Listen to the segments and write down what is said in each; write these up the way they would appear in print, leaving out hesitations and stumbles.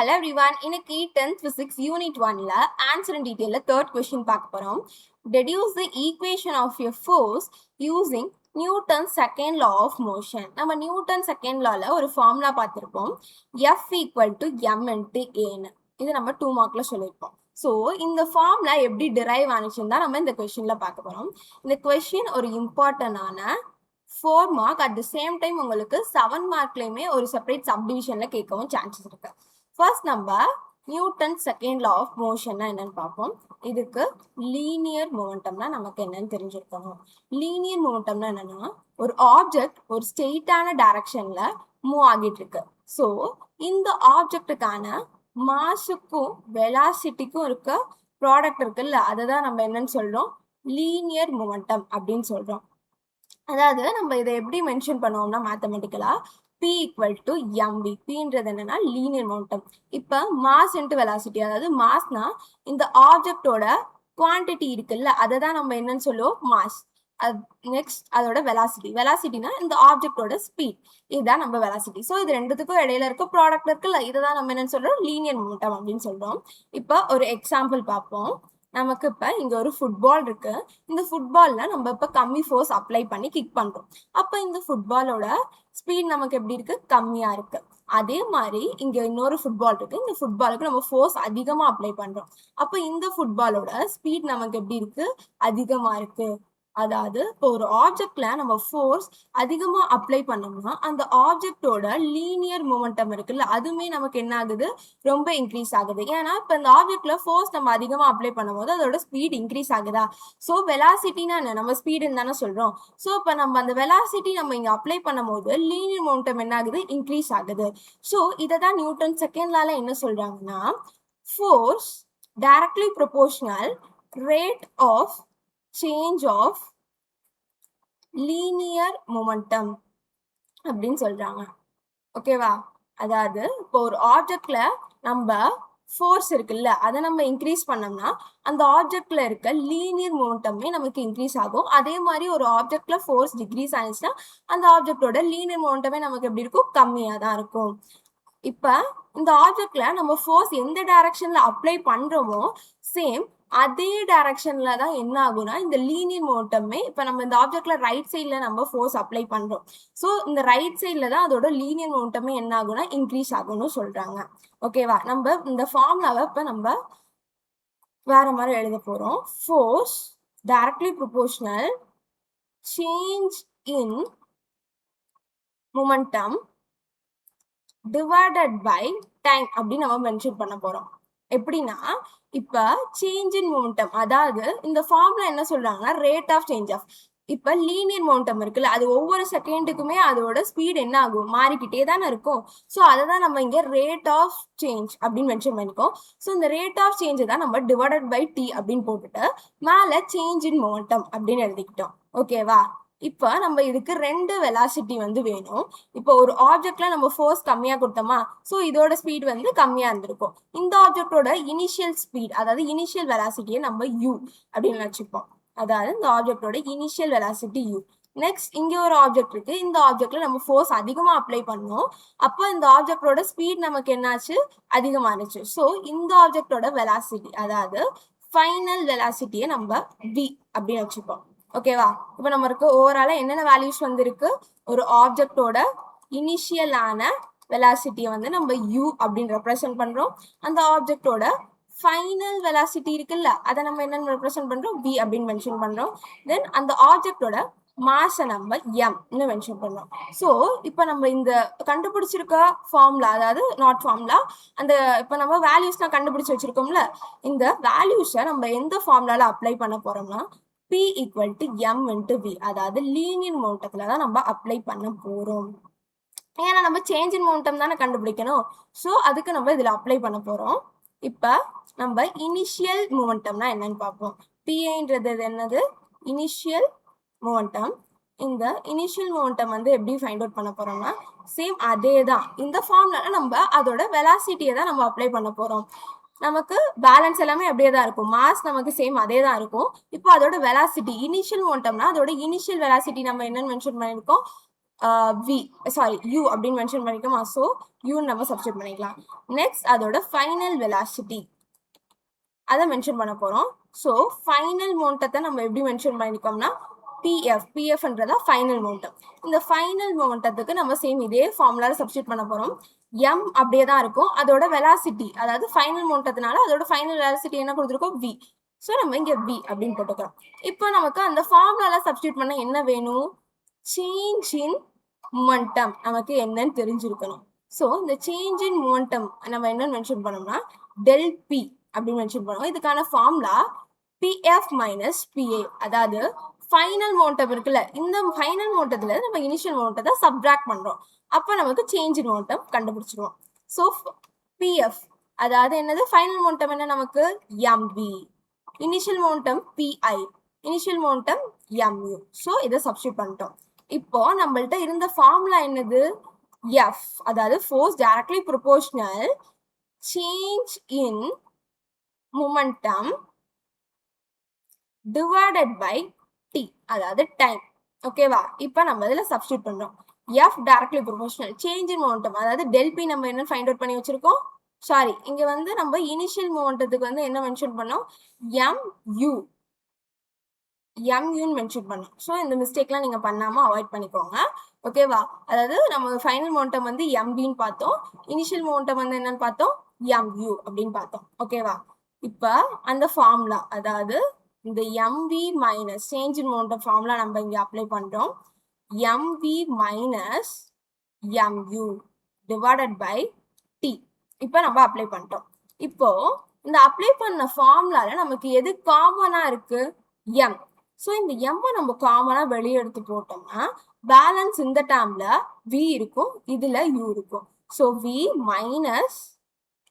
Hello everyone, இன்னைக்கு 10th physics unit 1ல answer in detail third question பார்க்க போறோம். Deduce the equation of a force using Newton's second law of motion. நம்ம Newton second லால ஒரு formula பார்த்திருப்போம். F equal to m into a. இது நம்ம 2 மார்க்ல சொல்லியிருப்போம். ஸோ இந்த ஃபார்முலா எப்படி டிரைவ் ஆனிச்சுன்னு தான் நம்ம இந்த கொஸ்டின்ல பார்க்க போறோம். இந்த கொஸ்டின் ஒரு இம்பார்ட்டன்டான 4 mark at the same time உங்களுக்கு 7 மார்க்லயுமே ஒரு செப்பரேட் சப்டிவிஷன்ல கேட்கவும் சான்சஸ் இருக்கு. ஃபர்ஸ்ட் நம்ம நியூட்டன் செகண்ட் லா ஆஃப் மோஷன்னா என்னன்னு பார்ப்போம். இதுக்கு லீனியர் மொமெண்டம்னா நமக்கு என்னன்னு தெரிஞ்சிருக்கணும். லீனியர் மொமெண்டம்னா என்னன்னா ஒரு ஆப்ஜெக்ட் ஒரு ஸ்ட்ரெயிட்டான டைரக்ஷன்ல மூவ் ஆகிட்டு இருக்கு. ஸோ இந்த ஆப்ஜெக்டுக்கான மாஸுக்கும் வெலாசிட்டிக்கும் இருக்க ப்ராடக்ட் இருக்குல்ல, அதை தான் நம்ம என்னன்னு சொல்றோம், லீனியர் மொமெண்டம் அப்படின்னு சொல்றோம். அதாவது நம்ம இதை எப்படி மென்ஷன் பண்ணுவோம்னா மேத்தமெட்டிக்கலா P equal to mv. Pன்றது என்னன்னா லீனியர் மொமெண்டம். இப்போ மாஸ் இன்டு வெலாசிட்டி, அதாவது மாஸ்னா இந்த ஆப்ஜெக்டோட குவான்டிட்டி இருக்குல்ல, அதை தான் நம்ம என்னன்னு சொல்லுவோம் மாஸ். நெக்ஸ்ட் அதோட வெலாசிட்டி. வெலாசிட்டினா இந்த ஆப்ஜெக்டோட ஸ்பீட், இதுதான் நம்ம வெலாசிட்டி. ஸோ இது ரெண்டுத்துக்கும் இடையில இருக்க ப்ராடக்ட் இருக்குல்ல, இதை தான் நம்ம என்னன்னு சொல்றோம் லீனியர் மொமெண்டம் அப்படின்னு சொல்றோம். இப்போ ஒரு எக்ஸாம்பிள் பார்ப்போம். நமக்கு இப்போ இங்கே ஒரு ஃபுட்பால் இருக்கு. இந்த ஃபுட்பாலில் நம்ம இப்போ கம்மி ஃபோர்ஸ் அப்ளை பண்ணி கிக் பண்ணுறோம். அப்போ இந்த ஃபுட்பாலோட ஸ்பீட் நமக்கு எப்படி இருக்கு, கம்மியாக இருக்கு. அதே மாதிரி இங்கே இன்னொரு ஃபுட்பால் இருக்கு. இந்த ஃபுட்பாலுக்கு நம்ம ஃபோர்ஸ் அதிகமாக அப்ளை பண்ணுறோம். அப்போ இந்த ஃபுட்பாலோட ஸ்பீட் நமக்கு எப்படி இருக்கு, அதிகமாக இருக்கு. அதாவது இப்போ ஒரு ஆப்ஜெக்ட்ல நம்ம ஃபோர்ஸ் அதிகமா அப்ளை பண்ணோம்னா அந்த ஆப்ஜெக்டோட லீனியர் மொமெண்டம் இருக்குல்ல, அதுவுமே நமக்கு என்ன ஆகுது, ரொம்ப இன்க்ரீஸ் ஆகுது. ஏன்னா இப்போ இந்த ஆப்ஜெக்ட்ல ஃபோர்ஸ் நம்ம அதிகமா அப்ளை பண்ணும்போது அதோட ஸ்பீட் இன்க்ரீஸ் ஆகுதா. ஸோ வெலாசிட்டினா என்ன, நம்ம ஸ்பீடுன்னு தானே சொல்றோம். ஸோ இப்போ நம்ம அந்த வெலாசிட்டி நம்ம இங்க அப்ளை பண்ணும் போது லீனியர் மொமெண்டம் என்ன ஆகுது, இன்க்ரீஸ் ஆகுது. ஸோ இதை தான் நியூட்டன் செகண்ட் லால என்ன சொல்றாங்கன்னா, force directly proportional rate of change of linear momentum அப்படின்னு சொல்றாங்க. ஓகேவா? அதாவது இப்போ ஒரு ஆப்ஜெக்ட்ல நம்ம ஃபோர்ஸ் இருக்குல்ல, அதை நம்ம இன்க்ரீஸ் பண்ணோம்னா அந்த ஆப்ஜெக்ட்ல இருக்க லீனியர் மொமெண்டமே நமக்கு இன்க்ரீஸ் ஆகும். அதே மாதிரி ஒரு ஆப்ஜெக்ட்ல ஃபோர்ஸ் டிக்ரீஸ் ஆனிச்சுன்னா அந்த ஆப்ஜெக்டோட லீனியர் மொமெண்டமே நமக்கு எப்படி இருக்கும், கம்மியாக தான் இருக்கும். இப்போ இந்த ஆப்ஜெக்ட்ல நம்ம ஃபோர்ஸ் எந்த டைரக்ஷன்ல அப்ளை பண்றோமோ சேம் அதே டைரக்ஷன்ல தான் என்ன ஆகும்னா இந்த லீனியர் மொமெண்டமே, இப்போ நம்ம இந்த ஆப்ஜெக்ட்ல ரைட் சைட்ல நம்ம ஃபோர்ஸ் அப்ளை பண்றோம். ஸோ இந்த ரைட் சைட்ல தான் அதோட லீனியர் மொமெண்டமே என்ன ஆகும்னா இன்க்ரீஸ் ஆகும்னு சொல்றாங்க. ஓகேவா? நம்ம இந்த ஃபார்முலாவை இப்போ நம்ம வேற மாதிரி எழுத போறோம். Force directly proportional change in momentum divided by time அப்படின்னு நம்ம மென்ஷன் பண்ண போறோம். எப்படின்னா இப்ப சேஞ்ச் இன் மொமெண்டம், அதாவது இந்த ஃபார்முலா என்ன சொல்றாங்கன்னா ரேட் ஆஃப் சேஞ்ச் ஆஃப், இப்ப லீனியர் மொமெண்டம் இருக்குல்ல, அது ஒவ்வொரு செகண்டுக்குமே அதோட ஸ்பீட் என்ன ஆகும், மாறிக்கிட்டே தானே இருக்கும். ஸோ அதை தான் நம்ம இங்க ரேட் ஆஃப் சேஞ்ச் அப்படின்னு மென்ஷன் பண்ணிக்கோம். ஸோ இந்த ரேட் ஆஃப் சேஞ்ச் தான் நம்ம டிவைடட் பை டி அப்படின்னு போட்டுட்டு மேல சேஞ்ச் இன் மொமெண்டம் அப்படின்னு எழுதிக்கிட்டோம். ஓகேவா? இப்போ நம்ம இதுக்கு ரெண்டு வெலாசிட்டி வந்து வேணும். இப்போ ஒரு ஆப்ஜெக்ட்ல நம்ம ஃபோர்ஸ் கம்மியாக கொடுத்தோமா, ஸோ இதோட ஸ்பீட் வந்து கம்மியாக இருந்திருக்கும். இந்த ஆப்ஜெக்டோட இனிஷியல் ஸ்பீட், அதாவது இனிஷியல் வெலாசிட்டியை நம்ம யூ அப்படின்னு வச்சுப்போம். அதாவது இந்த ஆப்ஜெக்டோட இனிஷியல் வெலாசிட்டி யூ. நெக்ஸ்ட் இங்கே ஒரு ஆப்ஜெக்ட் இருக்கு. இந்த ஆப்ஜெக்ட்ல நம்ம ஃபோர்ஸ் அதிகமாக அப்ளை பண்ணோம். அப்போ இந்த ஆப்ஜெக்டோட ஸ்பீட் நமக்கு என்னாச்சு, அதிகமானுச்சு. ஸோ இந்த ஆப்ஜெக்டோட வெலாசிட்டி, அதாவது ஃபைனல் வெலாசிட்டியை நம்ம வி அப்படின்னு வச்சுப்போம். ஓகேவா? இப்போ நம்மளுக்கு ஓவராலா என்னென்ன வேல்யூஸ் வந்திருக்கு, ஒரு ஆப்ஜெக்டோட இனிஷியலான வெலாசிட்டியை வந்து நம்ம யூ அப்படின்னு ரெப்ரசென்ட் பண்றோம். அந்த ஆப்ஜெக்டோட ஃபைனல் வெலாசிட்டி இருக்குல்ல, அதை நம்ம என்னன்னு ரெப்ரசென்ட் பண்றோம், வி அப்படின்னு மென்ஷன் பண்றோம். தென் அந்த ஆப்ஜெக்டோட மாஸை நம்ம எம்னு மென்ஷன் பண்ணோம். ஸோ இப்போ நம்ம இந்த கண்டுபிடிச்சிருக்க ஃபார்முலா, அதாவது நாட் ஃபார்முலா, அந்த இப்போ நம்ம வேல்யூஸ்லாம் கண்டுபிடிச்சு வச்சிருக்கோம்ல, இந்த வேல்யூஸை நம்ம எந்த ஃபார்முலால அப்ளை பண்ண போறோம்னா P equal to m into v, அதாவது லீனியர் மொமெண்டத்துல தான் நம்ம அப்ளை பண்ண போறோம். ஏன்னா நம்ம சேஞ்ச் இன் மொமெண்டம் தானே கண்டுபிடிக்கணும். ஸோ அதுக்கு நம்ம இதில் அப்ளை பண்ண போறோம். இப்போ நம்ம இனிஷியல் மொமெண்டம்னா என்னன்னு பார்ப்போம். பிஏன்றது என்னது, இனிஷியல் மொமெண்டம். இந்த இனிஷியல் மொமெண்டம் வந்து எப்படி ஃபைண்ட் அவுட் பண்ண போறோம்னா சேம் அதே தான். இந்த ஃபார்ம்ல நம்ம அதோட வெலாசிட்டியை தான் நம்ம அப்ளை பண்ண போறோம். நமக்கு பேலன்ஸ் எல்லாமே அப்படியே தான் இருக்கும். மாஸ் நமக்கு சேம் அதே தான் இருக்கும். இப்போ அதோட வெலாசிட்டி இனிஷியல் மொமெண்டம்னா அதோட இனிஷியல் வெலாசிட்டி நம்ம என்னன்னு மென்ஷன் பண்ணியிருக்கோம், வி சாரி யூ அப்படின்னு மென்ஷன் பண்ணிக்கோமா. ஸோ யூன்னு நம்ம சப்ஸ்டியூட் பண்ணிக்கலாம். நெக்ஸ்ட் அதோட ஃபைனல் வெலாசிட்டி அதை மென்ஷன் பண்ண போகிறோம். ஸோ ஃபைனல் மொமெண்டத்தை நம்ம எப்படி மென்ஷன் பண்ணிக்கோம்னா பிஎஃப்ன்றதா ஃபைனல் மொமெண்டம். இந்த ஃபைனல் மொமெண்டத்துக்கு நம்ம சேம் இதே ஃபார்முலாவில் சப்ஸ்டியூட் பண்ண போகிறோம். எம் அப்படியே தான் இருக்கும். அதோட வெலாசிட்டி அதாவது ஃபைனல் மொமெண்டத்தினால அதோட ஃபைனல் வெலாசிட்டி என்ன கொடுத்துருக்கோம் வி. ஸோ நம்ம இங்கே வி அப்படின்னு போட்டுக்கிறோம். இப்போ நமக்கு அந்த ஃபார்முலாவில் சப்ஸ்டியூட் பண்ண என்ன வேணும், சேஞ்ச் இன் மொமெண்டம் நமக்கு என்னன்னு தெரிஞ்சிருக்கணும். ஸோ இந்த சேஞ்ச் இன் மொமெண்டம் நம்ம என்னன்னு மென்ஷன் பண்ணோம்னா டெல் பி அப்படின்னு மென்ஷன் பண்ணுவோம். இதுக்கான ஃபார்முலா பிஎஃப் மைனஸ் பிஏ. அதாவது ஃபைனல் மொமெண்டம் இருக்குல்ல, இந்த ஃபைனல் மொமெண்டத்துல நம்ம இனிஷியல் மொமெண்டத்தை சப்ட்ராக்ட் பண்றோம். அப்போ நமக்கு சேஞ்ச் இன் மொமெண்டம் கண்டுபிடிச்சிருவோம். ஸோ பிஎஃப் அதாவது என்னது, ஃபைனல் மொமெண்டம் என்ன நமக்கு m v, initial momentum p i, initial momentum m u. So இதை சப்ஸ்டியூட் பண்ணிட்டோம். இப்போ நம்மள்ட்ட இருந்த ஃபார்முலா என்னது, எஃப் அதாவது force directly proportional change in momentum divided by t அதாவது டைம். ஓகேவா, இப்போ நம்ம இதில் சப்ஸ்டியூட் பண்றோம். f directly proportional change in momentum அதாவது del p நம்ம என்ன ஃபைண்ட் அவுட் பண்ணி வச்சிருக்கோம். சாரி, இங்க வந்து நம்ம இனிஷியல் மொமெண்டத்துக்கு வந்து என்ன மென்ஷன் பண்ணோம், mu மென்ஷன் பண்ணோம். ஸோ இந்த மிஸ்டேக்லாம் நீங்க பண்ணாம அவாய்ட் பண்ணிக்கோங்க. ஓகேவா, அதாவது நம்ம ஃபைனல் மொமெண்டம் வந்து mvன்னு பார்த்தோம், இனிஷியல் மொமெண்டம் வந்து என்னன்னு பார்த்தோம் mu அப்படின்னு பார்த்தோம். ஓகேவா, இப்போ அந்த ஃபார்முலா அதாவது இந்த M V minus change in momentum formula நம்ம இங்கே அப்ளை பண்ணுறோம். M V minus M U divided by T இப்போ நம்ம அப்ளை பண்ணிட்டோம். இப்போ இந்த அப்ளை பண்ண ஃபார்முலால நமக்கு எது காமனாக இருக்கு, எம். ஸோ இந்த எம்மை நம்ம காமனாக வெளியே எடுத்து போட்டோம்னா பேலன்ஸ் இந்த டேர்ம்ல வி இருக்கும், இதில் யூ இருக்கும். So V minus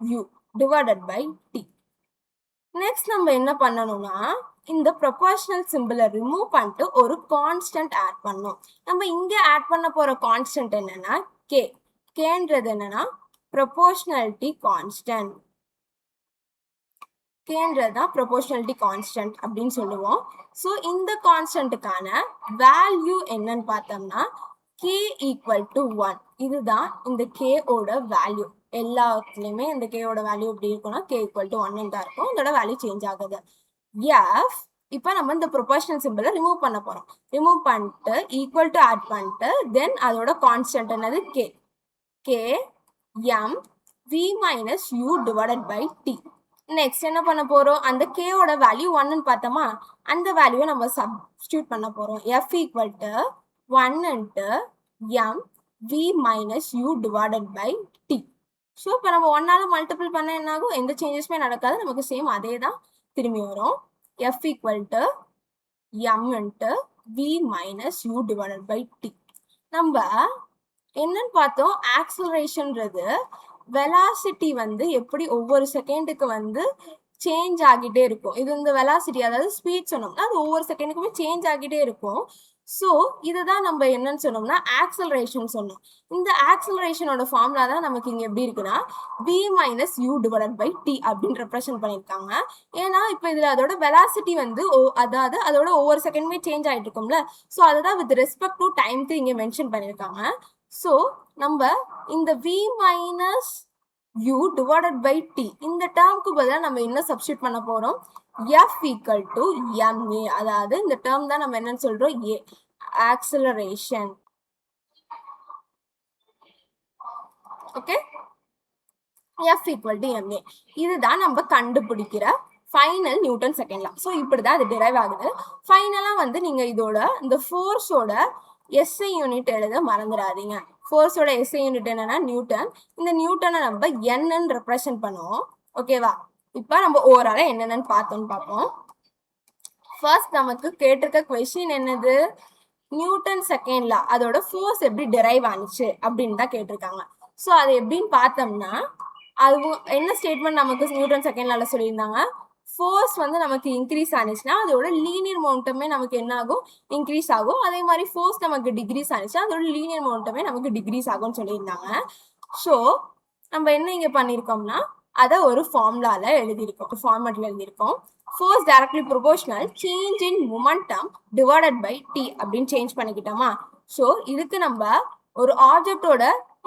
U divided by T. Next நம்ம என்ன பண்ணணும்னா இந்த ப்ரொபோர்ஷனல் சிம்பிளை ரிமூவ் பண்ணிட்டு ஒரு கான்ஸ்டன்ட் ஆட் பண்ணணும். நம்ம இங்கே ஆட் பண்ண போகிற கான்ஸ்டன்ட் என்னன்னா கே. கேன்றது என்னன்னா ப்ரொபோர்ஷனாலிட்டி கான்ஸ்டன்ட். கேன்றது தான் ப்ரொபோர்ஷனாலிட்டி கான்ஸ்டன்ட் அப்படின்னு சொல்லுவோம். ஸோ இந்த கான்ஸ்டன்ட்டுக்கான வேல்யூ என்னன்னு பார்த்தோம்னா கே ஈக்குவல் டு 1. இதுதான் இந்த கேவோட வேல்யூ. எல்லாத்துலேயுமே இந்த கேவோட வேல்யூ எப்படி இருக்கும்னா கே ஈக்குவல் டு 1 தான் இருக்கும். இதோட வேல்யூ சேஞ்ச் ஆகுது. எஃப் இப்போ நம்ம இந்த ப்ரொபோர்ஷனல் சிம்பிளை ரிமூவ் பண்ண போகிறோம். ரிமூவ் பண்ணிட்டு ஈக்குவல் டு ஆட் பண்ணிட்டு தென் அதோட கான்ஸ்டன்ட் என்னது K. K M V minus U divided by T. Next என்ன பண்ண போகிறோம், அந்த கேவோட வேல்யூ 1ன்னு பார்த்தோமா, அந்த வேல்யூவை நம்ம சப்ஸ்டியூட் பண்ண போகிறோம். F equal to 1 into M V minus U divided by T. So இப்போ நம்ம 1ஆல் மல்டிபிள் பண்ண என்ன ஆகும், எந்த சேஞ்சஸுமே நடக்காது, நமக்கு சேம் அதே தான் திரும்பி வரும். F equal to M into V minus U divided by T. நம்ம என்னன்னு பார்த்தோம், ஆக்சலரேஷன்றது வெலாசிட்டி வந்து எப்படி ஒவ்வொரு செகண்டுக்கு வந்து சேஞ்ச் ஆகிட்டே இருக்கும். இது இந்த வெலாசிட்டி அதாவது ஸ்பீட் சொன்னோம்னா அது ஒவ்வொரு செகண்டுக்குமே சேஞ்ச் ஆகிட்டே இருக்கும். ஸோ இதுதான் நம்ம என்னன்னு சொன்னோம்னா ஆக்சலரேஷன் சொன்னோம். இந்த ஆக்சலரேஷனோட ஃபார்முலா தான் நமக்கு இங்கே எப்படி இருக்குன்னா v minus U divided by T அப்படின்னு ரெப்ரசென்ட் பண்ணியிருக்காங்க. ஏன்னா இப்போ இதில் அதோட வெலாசிட்டி வந்து அதாவது அதோட ஒவ்வொரு செகண்டுமே சேஞ்ச் ஆகிட்டு இருக்கும்ல, ஸோ அதுதான் வித் ரெஸ்பெக்ட் டு டைம்க்கு இங்கே மென்ஷன் பண்ணியிருக்காங்க. ஸோ நம்ம இந்த v minus u divided by t இந்த டேர்முக்கு பதிலாக நம்ம என்ன சப்ஸ்டியூட் பண்ண போறோம், f equal to ma. அதாவது இந்த டேர்ம் தான் நம்ம என்னன்னு சொல்றோம் a, acceleration. Okay, f equal to ma. இதுதான் நம்ம கண்டுபிடிக்கிற final Newton second law. So இப்படிதான் அது டிரைவ் ஆகுது. ஃபைனலா வந்து நீங்க இதோட இந்த ஃபோர்ஸோட எஸ்ஐ யூனிட் எழுத மறந்துடாதீங்க. ஃபோர்ஸோட எஸ்ஐ யூனிட் என்னன்னா நியூட்டன். இந்த நியூட்டனை நம்ம என்னன்னு ரெப்ரசென்ட் பண்ணுவோம். ஓகேவா, இப்போ நம்ம ஓவரால என்னென்னு பார்ப்போம். ஃபர்ஸ்ட் நமக்கு கேட்டிருக்க கொஸ்டின் என்னது, நியூட்டன் செகண்ட் லா அதோட ஃபோர்ஸ் எப்படி டிரைவ் ஆனிச்சு அப்படின்னு தான் கேட்டிருக்காங்க. ஸோ அது எப்படின்னு பார்த்தோம்னா அது என்ன ஸ்டேட்மெண்ட் நமக்கு நியூட்டன் செகண்ட் லால சொல்லியிருந்தாங்க, ஃபோர்ஸ் வந்து நமக்கு இன்க்ரீஸ் ஆனிச்சுன்னா அதோட லீனியர் மொமெண்டமே நமக்கு என்ன ஆகும், இன்க்ரீஸ் ஆகும். அதே மாதிரி ஃபோர்ஸ் நமக்கு டிக்ரீஸ் ஆனிச்சுன்னா அதோட லீனியர் மொமெண்டமே நமக்கு டிக்ரீஸ் ஆகும்னு சொல்லியிருந்தாங்க. ஸோ நம்ம என்ன இங்கே பண்ணியிருக்கோம்னா அதை ஒரு ஃபார்முலால எழுதியிருக்கோம், ஃபார்மேட்ல எழுதியிருக்கோம். Force directly proportional change in momentum divided by T அப்படின்னு சேஞ்ச் பண்ணிக்கிட்டோமா. ஸோ இதுக்கு நம்ம ஒரு ஆப்ஜெக்டோட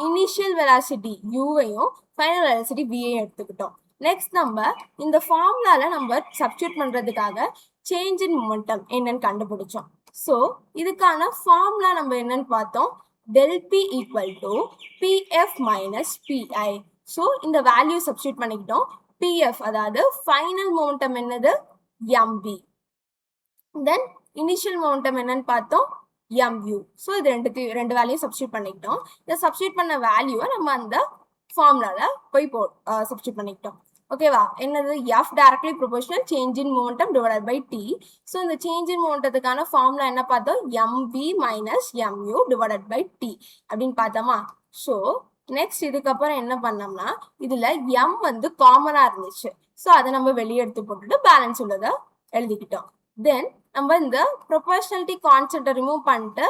இனிஷியல் வெலாசிட்டி யூவையும் ஃபைனல் வெலாசிட்டி வியையும் எடுத்துக்கிட்டோம். நெக்ஸ்ட் நம்ம இந்த ஃபார்முலால நம்ம சப்ஸ்டியூட் பண்றதுக்காக சேஞ்ச் இன் மொமெண்டம் என்னன்னு கண்டுபிடிச்சோம். ஸோ இதுக்கான ஃபார்முலா நம்ம என்னன்னு பார்த்தோம். del P equal to PF minus PI. So இந்த வேல்யூ சப்ஸ்டியூட் பண்ணிக்கிட்டோம். PF அதாவது ஃபைனல் மொமெண்டம் என்னது mv. தென் இனிஷியல் மொமெண்டம் என்னன்னு பார்த்தோம் mu. ஸோ இது ரெண்டு வேல்யூ சப்ஸ்டியூட் பண்ணிக்கிட்டோம். இந்த சப்ஸ்டியூட் பண்ண வேல்யூவை நம்ம அந்த ஃபார்முலால போய் சப்ஸ்டியூட் பண்ணிக்கிட்டோம். ஓகேவா? என்னது f directly proportional change in momentum divided by t. So இந்த சேஞ்ச் இன் மொமெண்டத்துக்கான ஃபார்முலா என்ன பார்த்தோம் mv minus mu divided by t அப்படின்னு பார்த்தோமா. ஸோ நெக்ஸ்ட் இதுக்கப்புறம் என்ன பண்ணோம்னா இதுல m வந்து காமனா இருந்துச்சு. ஸோ அதை நம்ம வெளியே எடுத்து போட்டுட்டு பேலன்ஸ் உள்ளதை எழுதிக்கிட்டோம். தென் நம்ம இந்த ப்ரொபோர்ஷனாலிட்டி கான்ஸ்டன்ட்டை ரிமூவ் பண்ணிட்டு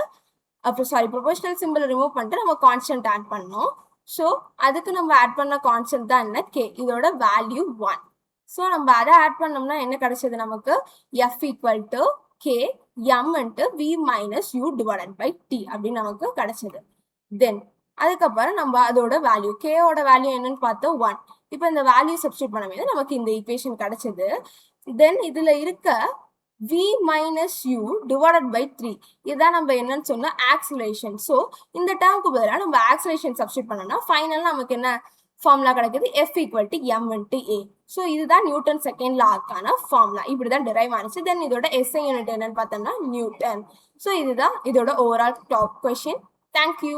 ப்ரொபோர்ஷனல் சிம்பிள் ரிமூவ் பண்ணிட்டு நம்ம கான்ஸ்டன்ட் ஆட் பண்ணோம். ஸோ அதுக்கு நம்ம ஆட் பண்ண கான்ஸ்டன்ட் தான் என்ன k. இதோட வேல்யூ 1. ஸோ நம்ம அதை ஆட் பண்ணோம்னா என்ன கிடைச்சது நமக்கு f equal to k m into v minus u divided by t அப்படின்னு நமக்கு கிடைச்சது. தென் அதுக்கப்புறம் நம்ம அதோட வேல்யூ கேவோட வேல்யூ என்னன்னு பார்த்தோம் 1. இப்போ இந்த வேல்யூ சப்ஸ்டியூட் பண்ணும்போது நமக்கு இந்த ஈக்குவேஷன் கிடைச்சது. தென் இதுல இருக்க v minus u divided by 3 இதுதான் நம்ம என்னன்னு சொன்னா ஆக்சிலரேஷன். ஸோ இந்த டேர்முக்கு பதிலாக நம்ம ஆக்சிலரேஷன் சப்ஸ்டியூட் பண்ணோம்னா ஃபைனல் நமக்கு என்ன ஃபார்முலா கிடைக்குது f equal to m into a. So இதுதான் நியூட்டன் செகண்ட் லாக்கான ஃபார்முலா. இப்படிதான் டிரைவ் ஆனிச்சு. தென் இதோட SI யூனிட் என்னன்னு பார்த்தோம்னா நியூட்டன். ஸோ இதுதான் இதோட ஓவரால் டாப் கொஸ்டின். தேங்க்யூ.